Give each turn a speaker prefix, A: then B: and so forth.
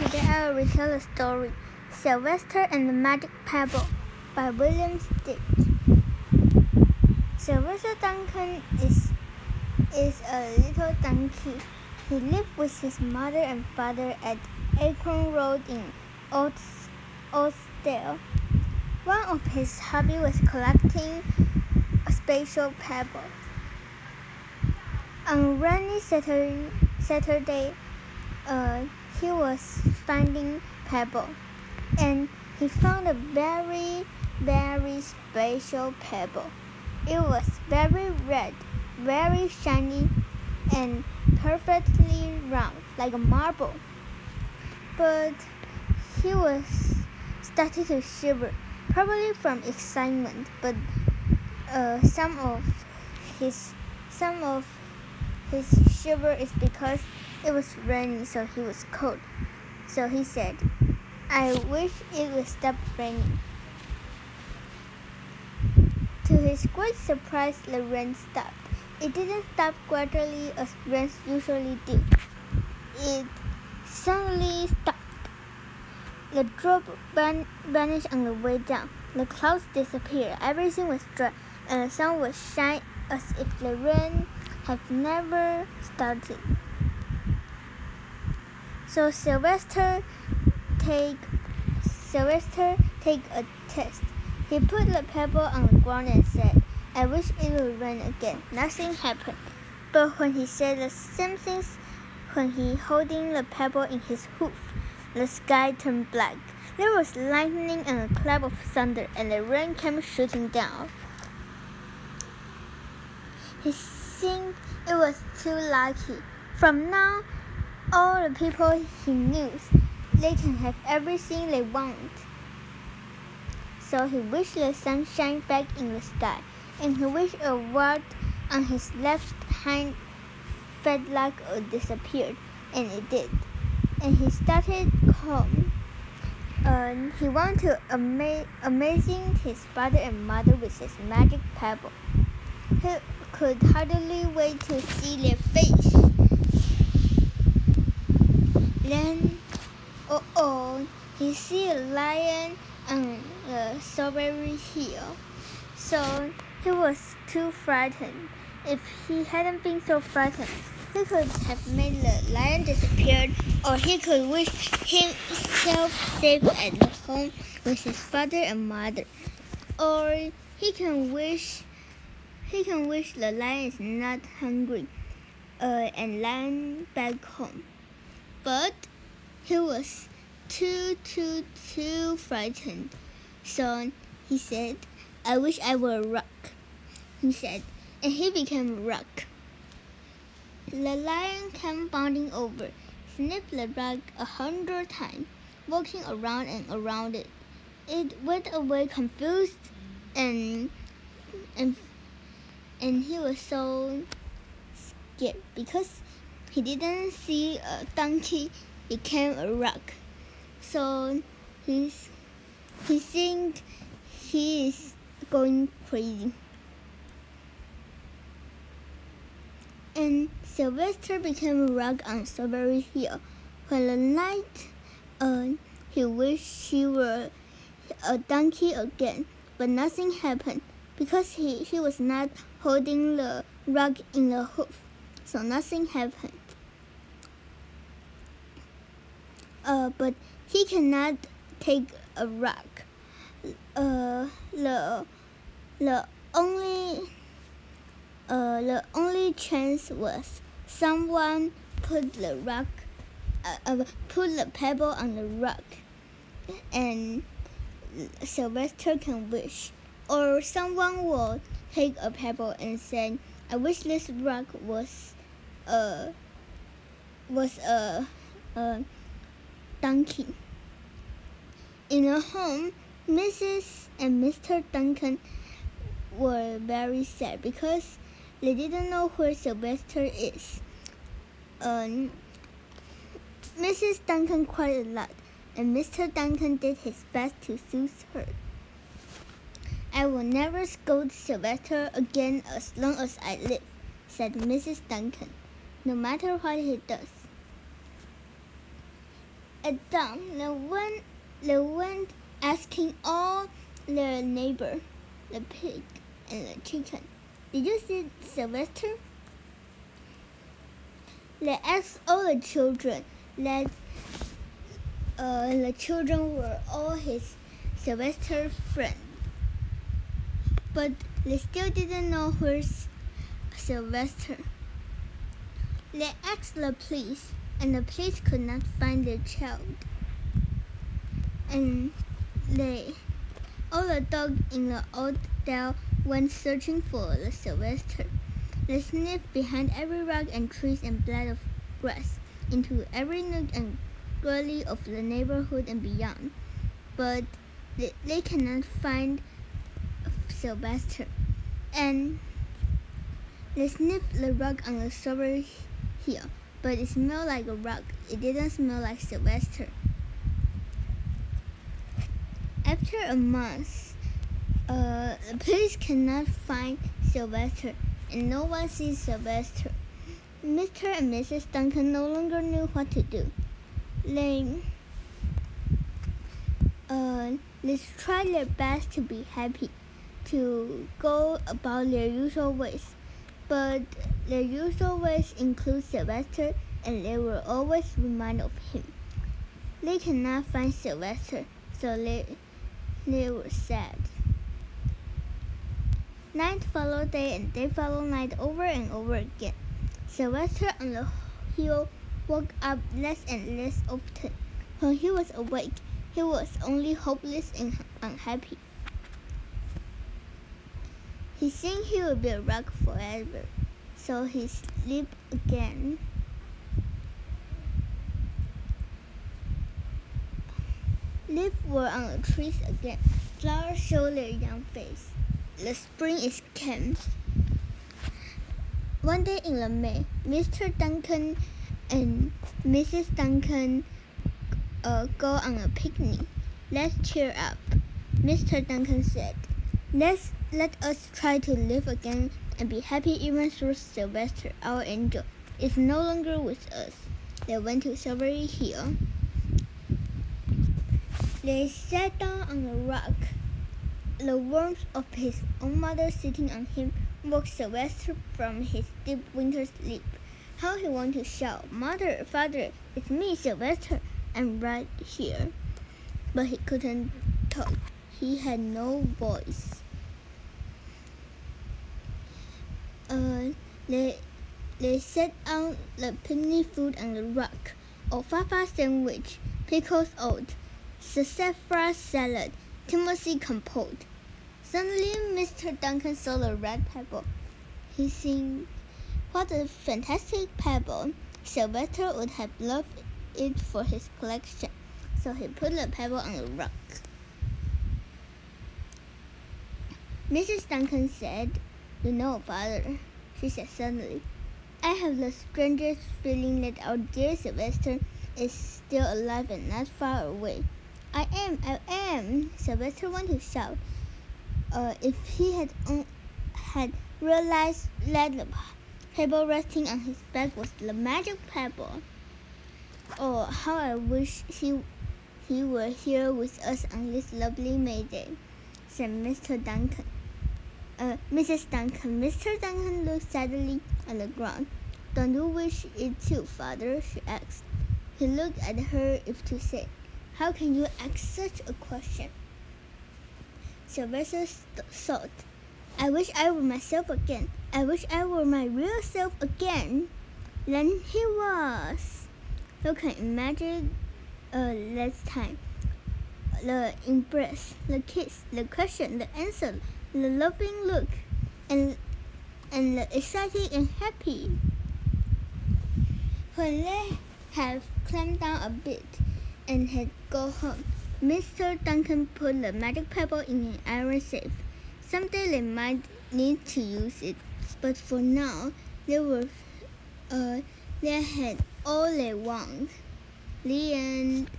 A: Today I will retell a story, Sylvester and the Magic Pebble by William Stitch. Sylvester Duncan is a little donkey. He lived with his mother and father at Acorn Road in Oakdale. One of his hobbies was collecting special pebbles. On rainy Saturday, he was finding pebbles, and he found a very, very special pebble. It was very red, very shiny, and perfectly round, like a marble. But he was starting to shiver, probably from excitement. But some of his shiver is because it was raining, so he was cold. So he said, "I wish it would stop raining." To his great surprise, the rain stopped. It didn't stop gradually as rains usually do. It suddenly stopped. The drop vanished on the way down. The clouds disappeared. Everything was dry, and the sun was shining as if the rain had never started. So Sylvester take a test. He put the pebble on the ground and said, "I wish it would rain again." Nothing happened. But when he said the same things, when he holding the pebble in his hoof, the sky turned black. There was lightning and a clap of thunder, and the rain came shooting down. He think it was too lucky. From now, all the people he knew, they can have everything they want. So he wished the sun shined back in the sky, and he wished a wart on his left hind felt like it disappeared, and it did. And he started home. He wanted to amazing his father and mother with his magic pebble. He could hardly wait to see their face. Then, he see a lion on the strawberry hill. So he was too frightened. If he hadn't been so frightened, he could have made the lion disappear, or he could wish himself safe at home with his father and mother, or he can wish the lion is not hungry, and land back home. But he was too frightened. So he said, "I wish I were a rock," he said, and he became a rock. The lion came bounding over, sniffed the rock 100 times, walking around and around it. It went away confused, and he was so scared because he didn't see a donkey became a rock. So he think he is going crazy. And Sylvester became a rock on Strawberry Hill. When the night, he wished he were a donkey again, but nothing happened because he was not holding the rock in the hoof, so nothing happened. But he cannot take a rock. The only chance was someone put the pebble on the rock, and Sylvester can wish, or someone will take a pebble and say, "I wish this rock was a donkey." In a home, Mrs. and Mr. Duncan were very sad because they didn't know where Sylvester is. Mrs. Duncan cried a lot, and Mr. Duncan did his best to soothe her. "I will never scold Sylvester again as long as I live," said Mrs. Duncan, "no matter what he does." at dawn, they went asking all their neighbor, the pig and the chicken, "Did you see Sylvester?" They asked all the children that the children were all his Sylvester friends, but they still didn't know where's Sylvester. They asked the police, and the police could not find their child. And all the dogs in the old dell went searching for the Sylvester. They sniffed behind every rock and trees and blade of grass, into every nook and gully of the neighborhood and beyond, but they cannot find Sylvester. And they sniffed the rock on the strawberry hill, but it smelled like a rock. It didn't smell like Sylvester. After a month, the police cannot find Sylvester, and no one sees Sylvester. Mr. and Mrs. Duncan no longer knew what to do. They tried their best to be happy, to go about their usual ways, but their usual ways include Sylvester, and they were always reminded of him. They cannot find Sylvester, so they were sad. Night followed day, and day followed night, over and over again. Sylvester on the hill woke up less and less often. When he was awake, he was only hopeless and unhappy. He think he would be a rock forever, so he slept again. Leaves were on the trees again. Flowers showed their young face. The spring is came. One day in the May, Mr. Duncan and Mrs. Duncan go on a picnic. "Let's cheer up," Mr. Duncan said. Let us try to live again and be happy even though Sylvester, our angel, is no longer with us. They went to Strawberry Hill. They sat down on a rock. The warmth of his own mother sitting on him woke Sylvester from his deep winter sleep. How he wanted to shout, "Mother, Father, it's me, Sylvester. I'm right here." But he couldn't talk. He had no voice. They set out the picnic food on the rock: alfalfa sandwich, pickles oat, sassafras salad, Timothy compote. Suddenly, Mr. Duncan saw the red pebble. He said, "What a fantastic pebble! Sylvester would have loved it for his collection." So he put the pebble on the rock. Mrs. Duncan said, "You know, Father," she said suddenly, "I have the strangest feeling that our dear Sylvester is still alive and not far away." I am, Sylvester wanted to shout. If he had realized that the pebble resting on his back was the magic pebble. "Oh, how I wish he were here with us on this lovely May Day," said Mr. Duncan. Mrs. Duncan. Mr. Duncan looked sadly at the ground. "Don't you wish it too, Father?" she asked. He looked at her as if to say, "How can you ask such a question?" Sylvester thought, "I wish I were myself again. I wish I were my real self again." Then he was. You can imagine that time. The embrace, the kiss, the question, the answer, the loving look, and the excited and happy. When they had climbed down a bit and had gone home, Mr. Duncan put the magic pebble in an iron safe. Someday they might need to use it, but for now they had all they want. The end.